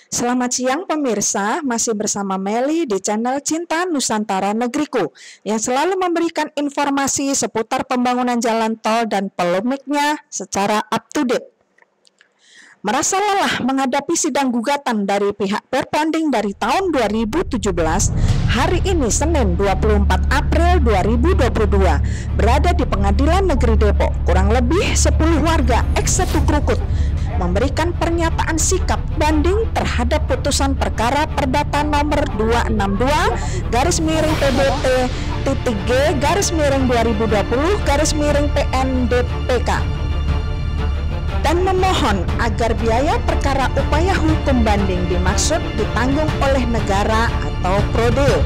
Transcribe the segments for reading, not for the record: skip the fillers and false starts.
Selamat siang pemirsa, masih bersama Meli di channel Cinta Nusantara Negeriku yang selalu memberikan informasi seputar pembangunan jalan tol dan polemiknya secara up to date. Merasa lelah menghadapi sidang gugatan dari pihak Perponding dari tahun 2017, hari ini Senin 24 April 2022 berada di Pengadilan Negeri Depok, kurang lebih 10 warga ex-1 Krukut memberikan pernyataan sikap banding terhadap putusan perkara perdata nomor 262-G/2020/PN-DPK dan memohon agar biaya perkara upaya hukum banding dimaksud ditanggung oleh negara atau prodeo.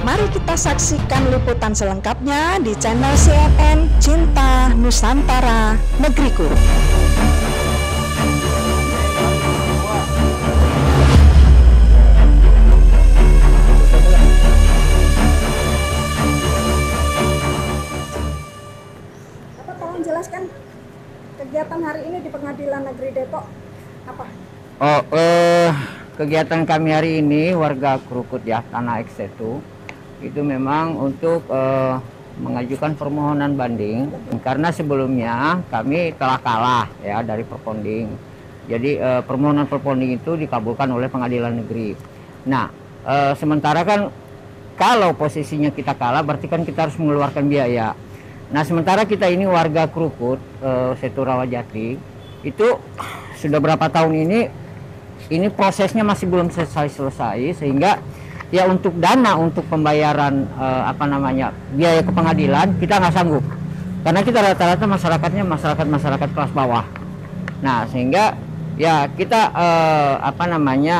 Mari kita saksikan liputan selengkapnya di channel CNN Cinta Nusantara Negeriku. Bapak tolong jelaskan kegiatan hari ini di Pengadilan Negeri Depok apa? Kegiatan kami hari ini warga Krukut ya, Tanah X1 itu memang untuk mengajukan permohonan banding karena sebelumnya kami telah kalah ya dari Perponding. Jadi permohonan Perponding itu dikabulkan oleh Pengadilan Negeri. Nah, sementara kan kalau posisinya kita kalah berarti kan kita harus mengeluarkan biaya. Nah, sementara kita ini warga Krukut, Setu Rawajati, itu sudah berapa tahun ini prosesnya masih belum selesai sehingga ya untuk dana untuk pembayaran biaya ke pengadilan kita nggak sanggup karena kita rata-rata masyarakatnya masyarakat kelas bawah. Nah, sehingga ya kita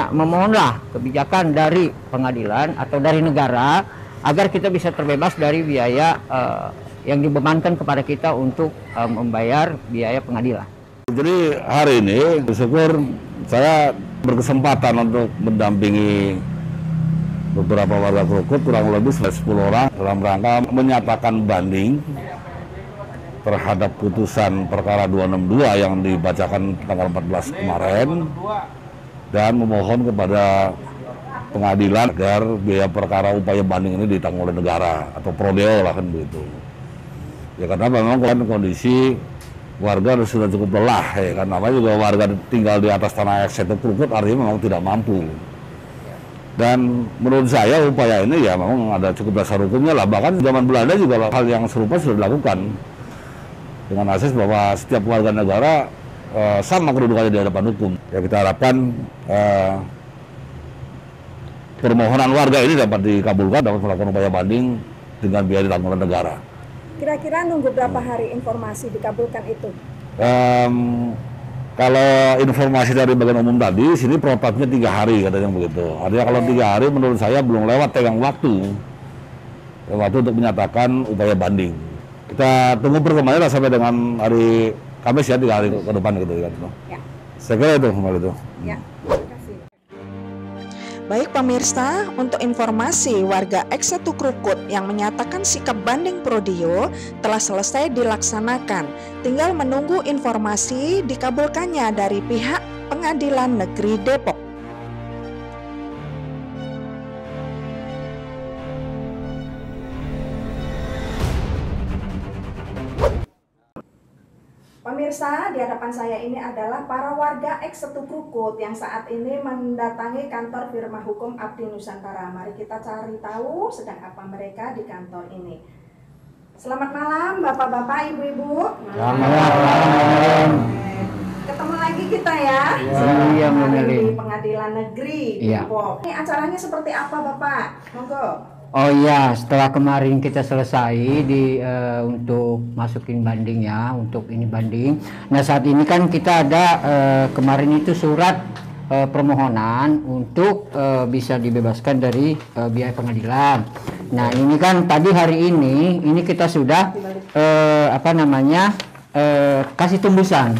memohonlah kebijakan dari pengadilan atau dari negara agar kita bisa terbebas dari biaya yang dibebankan kepada kita untuk membayar biaya pengadilan. Jadi hari ini bersyukur saya berkesempatan untuk mendampingi beberapa warga Krukut, kurang lebih 10 orang dalam rangka menyatakan banding terhadap putusan perkara 262 yang dibacakan tanggal 14 kemarin dan memohon kepada pengadilan agar biaya perkara upaya banding ini ditanggung oleh negara atau prodeo lah kan begitu. Ya karena memang kan kondisi warga sudah cukup lelah ya kan, namanya juga warga tinggal di atas tanah X1 Krukut artinya memang tidak mampu. Dan menurut saya upaya ini ya memang ada cukup dasar hukumnya lah, bahkan zaman Belanda juga hal yang serupa sudah dilakukan dengan asas bahwa setiap warga negara sama kedudukannya di hadapan hukum. Ya kita harapkan permohonan warga ini dapat dikabulkan, dapat melakukan upaya banding dengan biaya ditanggung oleh negara. Kira-kira nunggu berapa hari informasi dikabulkan itu? Kalau informasi dari bagian umum tadi, sini protapnya 3 hari katanya begitu. Artinya kalau 3 hari menurut saya belum lewat tenggang waktu untuk menyatakan upaya banding. Kita tunggu perkembangannya sampai dengan hari Kamis ya, 3 hari ke depan gitu kan. Ya. Saya kira itu itu. Ya. Baik pemirsa, untuk informasi warga X1 Krukut yang menyatakan sikap banding prodeo telah selesai dilaksanakan. Tinggal menunggu informasi dikabulkannya dari pihak Pengadilan Negeri Depok. Pemirsa, di hadapan saya ini adalah para warga X1 Krukut yang saat ini mendatangi kantor firma hukum Abdi Nusantara. Mari kita cari tahu sedang apa mereka di kantor ini. Selamat malam Bapak-bapak, Ibu-ibu. Selamat malam. Ketemu lagi kita ya. Iya, di Pengadilan Negeri Depok. Ini acaranya seperti apa Bapak? Monggo. Oh iya, setelah kemarin kita selesai untuk masukin banding ya, untuk ini banding. Nah saat ini kan kita ada kemarin itu surat permohonan untuk bisa dibebaskan dari biaya pengadilan. Nah ini kan tadi hari ini kita sudah kasih tembusan.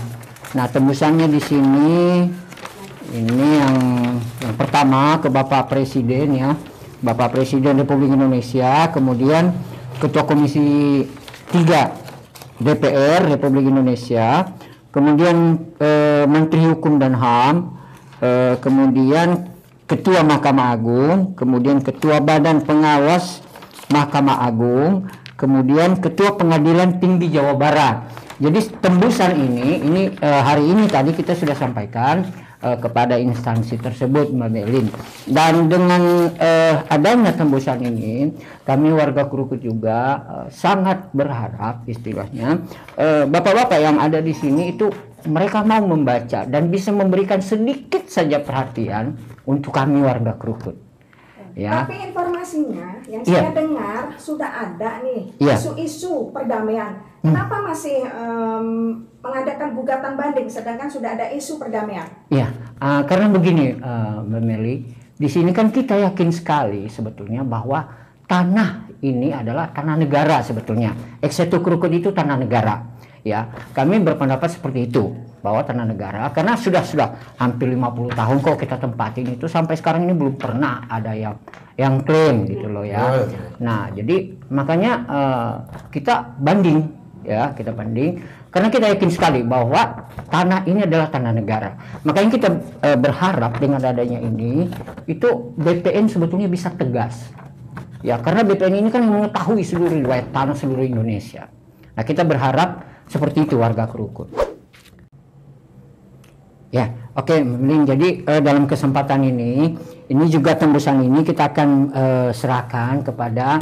Nah tembusannya di sini ini yang pertama ke Bapak Presiden ya. Bapak Presiden Republik Indonesia, kemudian Ketua Komisi 3 DPR Republik Indonesia, kemudian Menteri Hukum dan HAM, kemudian Ketua Mahkamah Agung, kemudian Ketua Badan Pengawas Mahkamah Agung, kemudian Ketua Pengadilan Tinggi Jawa Barat. Jadi tembusan ini hari ini tadi kita sudah sampaikan kepada instansi tersebut, Mbak Melin. Dan dengan adanya tembusan ini, kami warga Krukut juga sangat berharap istilahnya bapak-bapak yang ada di sini itu mereka mau membaca dan bisa memberikan sedikit saja perhatian untuk kami warga Krukut. Ya. Tapi informasinya yang saya dengar sudah ada nih isu-isu perdamaian. Kenapa masih mengadakan gugatan banding sedangkan sudah ada isu perdamaian? Iya, karena begini Mbak Meli, di sini kan kita yakin sekali sebetulnya bahwa tanah ini adalah tanah negara sebetulnya. Eksetu Krukut itu tanah negara. Ya, kami berpendapat seperti itu bahwa tanah negara karena sudah hampir 50 tahun kok kita tempatin itu sampai sekarang ini belum pernah ada yang klaim gitu loh ya. Nah, jadi makanya kita banding ya, kita banding karena kita yakin sekali bahwa tanah ini adalah tanah negara. Makanya kita berharap dengan adanya ini itu BPN sebetulnya bisa tegas. Ya, karena BPN ini kan mengetahui seluruh riwayat tanah seluruh Indonesia. Nah, kita berharap seperti itu warga Krukut. Ya, oke, Melin. Jadi dalam kesempatan ini juga tembusan ini kita akan serahkan kepada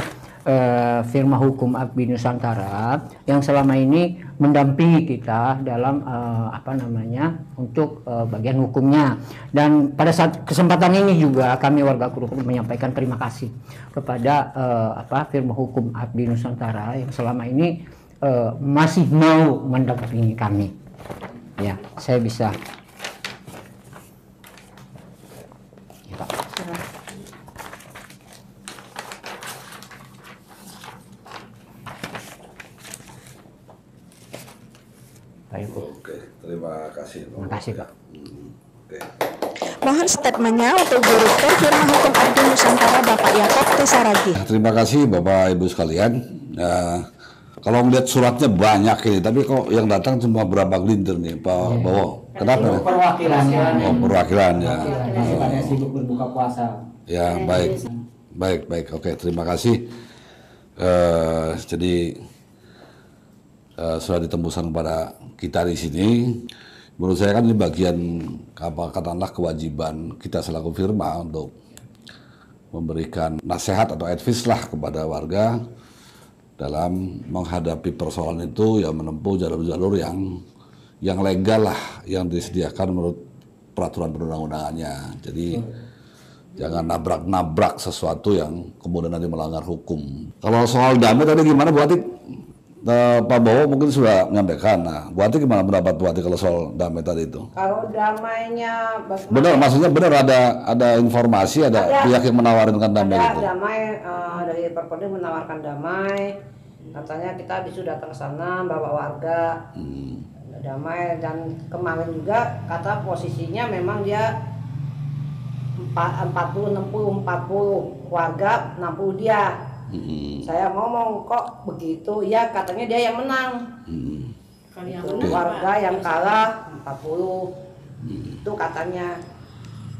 firma hukum Abdi Nusantara yang selama ini mendampingi kita dalam untuk bagian hukumnya. Dan pada saat kesempatan ini juga kami warga Krukut menyampaikan terima kasih kepada firma hukum Abdi Nusantara yang selama ini masih mau mendampingi kami. Ya, saya bisa. Oke, terima kasih. Terima kasih, Pak. Oke. Mohon statementnya untuk Direktur Firma Hukum Abdi Nusantara Bapak Yakob Tesaragi. Terima kasih Bapak Ibu sekalian. Kalau melihat suratnya banyak ini, tapi kok yang datang cuma berapa gelintir nih, Pak Bowo? Kenapa? Perwakilan. Oh, perwakilan ya. Pada sibuk berbuka puasa. Ya, baik. Oke, terima kasih. Jadi sudah ditembusan kepada kita di sini. Menurut saya kan ini bagian katakanlah kewajiban kita selaku firma untuk memberikan nasihat atau advice lah kepada warga dalam menghadapi persoalan itu, ya menempuh jalur-jalur yang legal lah, yang disediakan menurut peraturan perundang-undangannya. Jadi jangan nabrak-nabrak sesuatu yang kemudian nanti melanggar hukum. Kalau soal damai tadi gimana Bu Atik? Pak Bowo mungkin sudah menyampaikan. Nah, Bu Atik gimana pendapat Bu Atik kalau soal damai tadi itu? Kalau damainya bagaimana? Benar, maksudnya benar ada informasi, ada pihak yang menawarkan damai ada itu. Damai dari Perpodin menawarkan damai. Katanya kita sudah datang ke sana bawa warga damai, dan kemarin juga kata posisinya memang dia 40 warga 60 dia. Saya ngomong kok begitu, ya katanya dia yang menang. Warga yang kalah 40 itu katanya.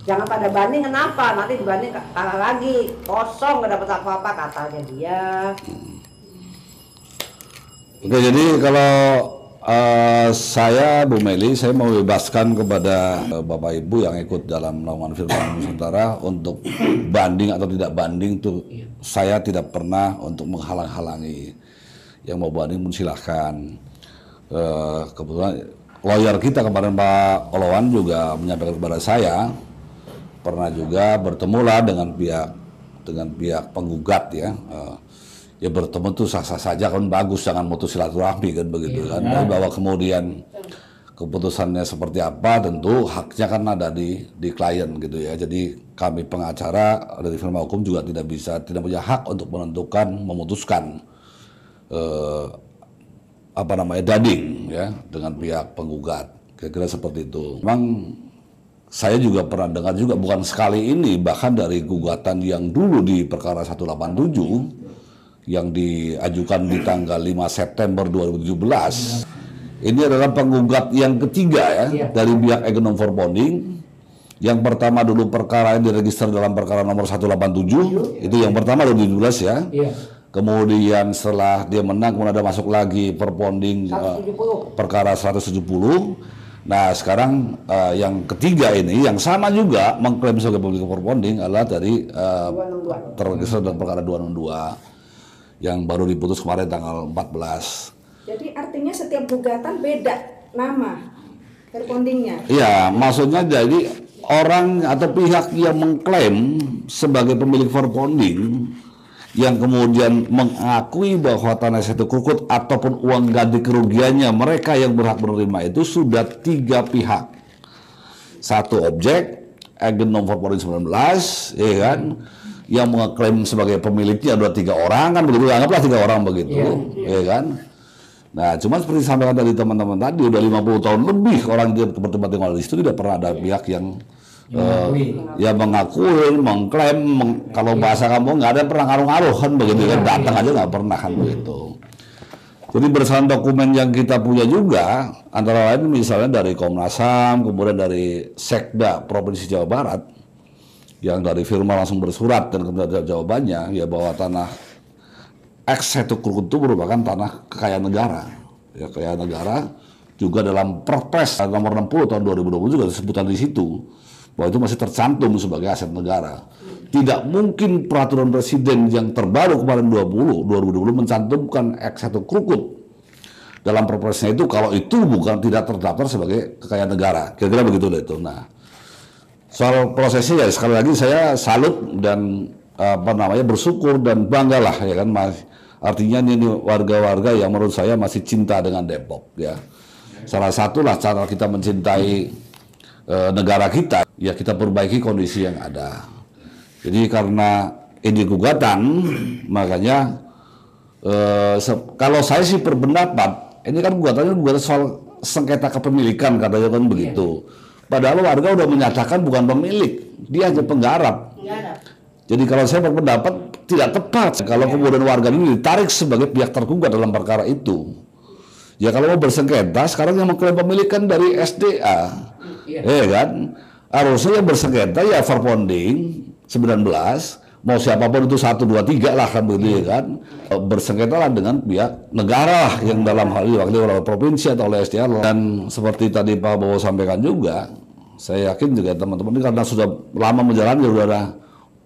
Jangan pada banding, kenapa? Nanti dibanding kalah lagi, kosong nggak dapat apa-apa katanya dia. Oke, jadi kalau saya Bu Meli, saya mau bebaskan kepada Bapak Ibu yang ikut dalam naungan firma Nusantara untuk banding atau tidak banding tuh saya tidak pernah untuk menghalang-halangi. Yang mau banding pun silahkan. Kebetulan lawyer kita kemarin Pak Olowan juga menyampaikan kepada saya pernah juga bertemulah dengan pihak penggugat ya. Ya bertemu tuh sah-sah saja kan, bagus, jangan mutus silaturahmi kan begitu kan. Tapi bahwa kemudian keputusannya seperti apa tentu haknya kan ada di klien gitu ya. Jadi kami pengacara dari firma hukum juga tidak punya hak untuk memutuskan dading ya dengan pihak penggugat. Kira-kira seperti itu. Memang saya juga pernah dengar juga bukan sekali ini, bahkan dari gugatan yang dulu di perkara 187 yang diajukan di tanggal 5 September 2017. Ini adalah penggugat yang ketiga ya dari pihak Econom for Bonding Yang pertama dulu perkara yang diregister dalam perkara nomor 187, itu yang pertama 2017 ya. Iya. Kemudian setelah dia menang, kemudian ada masuk lagi perponding perkara 170. Nah sekarang yang ketiga ini, yang sama juga mengklaim sebagai pemilik perponding adalah dari terregister dalam perkara 262 yang baru diputus kemarin tanggal 14. Jadi artinya setiap gugatan beda nama perpondingnya? Iya, maksudnya jadi orang atau pihak yang mengklaim sebagai pemilik perponding yang kemudian mengakui bahwa tanah itu krukut ataupun uang ganti kerugiannya mereka yang berhak menerima itu sudah 3 pihak. Satu objek, agen nomor 19, ya kan, yang mengklaim sebagai pemiliknya ada 3 orang kan begitu, anggaplah 3 orang begitu, ya kan. Nah, cuma seperti disampaikan tadi teman-teman tadi, udah 50 tahun lebih orang yang berdebat dengan itu tidak pernah ada pihak yang ya mengakui, mengklaim, kalau bahasa kamu nggak ada pernah ngaruh-ngaruh kan begitu kan, datang aja nggak pernah kan begitu. Jadi berdasarkan dokumen yang kita punya juga, antara lain misalnya dari Komnas HAM, kemudian dari Sekda Provinsi Jawa Barat, yang dari firma langsung bersurat dan kemudian ada jawabannya ya bahwa tanah X itu krukut itu merupakan tanah kekayaan negara, ya kekayaan negara juga dalam Perpres nomor 60 tahun 2020 juga disebutkan di situ bahwa itu masih tercantum sebagai aset negara. Tidak mungkin peraturan presiden yang terbaru kemarin 2020 mencantumkan X itu krukut dalam perpresnya itu kalau itu bukan tidak terdaftar sebagai kekayaan negara. Kira-kira begitu deh itu. Nah, soal prosesnya ya sekali lagi saya salut dan bersyukur dan banggalah ya kan Mas. Artinya ini warga-warga yang menurut saya masih cinta dengan Depok ya. Salah satulah cara kita mencintai negara kita, ya kita perbaiki kondisi yang ada. Jadi karena ini gugatan, makanya kalau saya sih berpendapat, ini kan gugatannya gugatan soal sengketa kepemilikan katanya kan begitu. Padahal warga udah menyatakan bukan pemilik, dia hanya penggarap. Jadi kalau saya berpendapat tidak tepat kalau kemudian warga ini ditarik sebagai pihak tergugat dalam perkara itu. Ya kalau mau bersengketa, sekarang yang mengklaim pemilikan dari SDA. Ya kan, harusnya yang bersengketa ya perponding 19, mau siapapun itu 1, 2, 3 lah kan begitu ya kan, bersengketa lah dengan pihak negara lah yang dalam hal ini wakil oleh provinsi atau oleh SDA. Dan seperti tadi Pak Bowo sampaikan juga, saya yakin juga teman-teman ini karena sudah lama menjalani sudah ada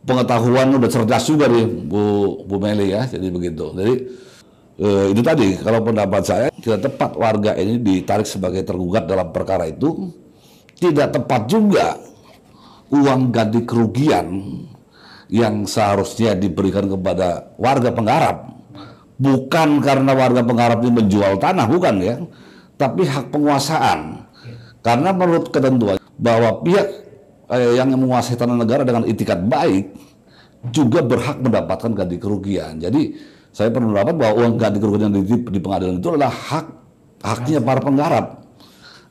pengetahuan, udah cerdas juga nih Bu Meli ya, jadi begitu. Jadi itu tadi kalau pendapat saya tidak tepat warga ini ditarik sebagai tergugat dalam perkara itu. Tidak tepat juga uang ganti kerugian yang seharusnya diberikan kepada warga penggarap. Bukan karena warga penggarap ini menjual tanah, bukan ya. Tapi hak penguasaan. Karena menurut ketentuan bahwa pihak yang menguasai tanah negara dengan itikat baik juga berhak mendapatkan ganti kerugian. Jadi saya berpendapat bahwa uang ganti kerugian yang di pengadilan itu adalah haknya para penggarap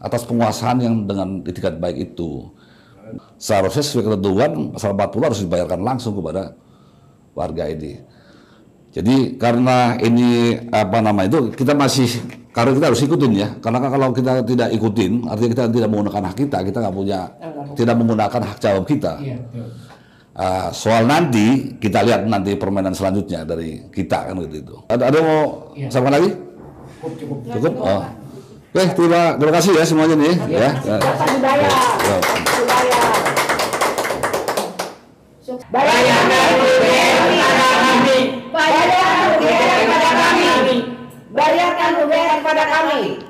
atas penguasaan yang dengan itikat baik itu. Seharusnya sesuai ketentuan pasal 40 harus dibayarkan langsung kepada warga ini. Jadi karena ini itu kita masih, karena kita harus ikutin ya. Karena kalau kita tidak ikutin, artinya kita tidak menggunakan hak kita nggak punya, tidak menggunakan hak jawab kita. Soal nanti kita lihat nanti permainan selanjutnya dari kita kan gitu. Ada mau sama lagi? Cukup. Oh. Oke, terima kasih ya semuanya nih ya. Bayarkan kepada kami.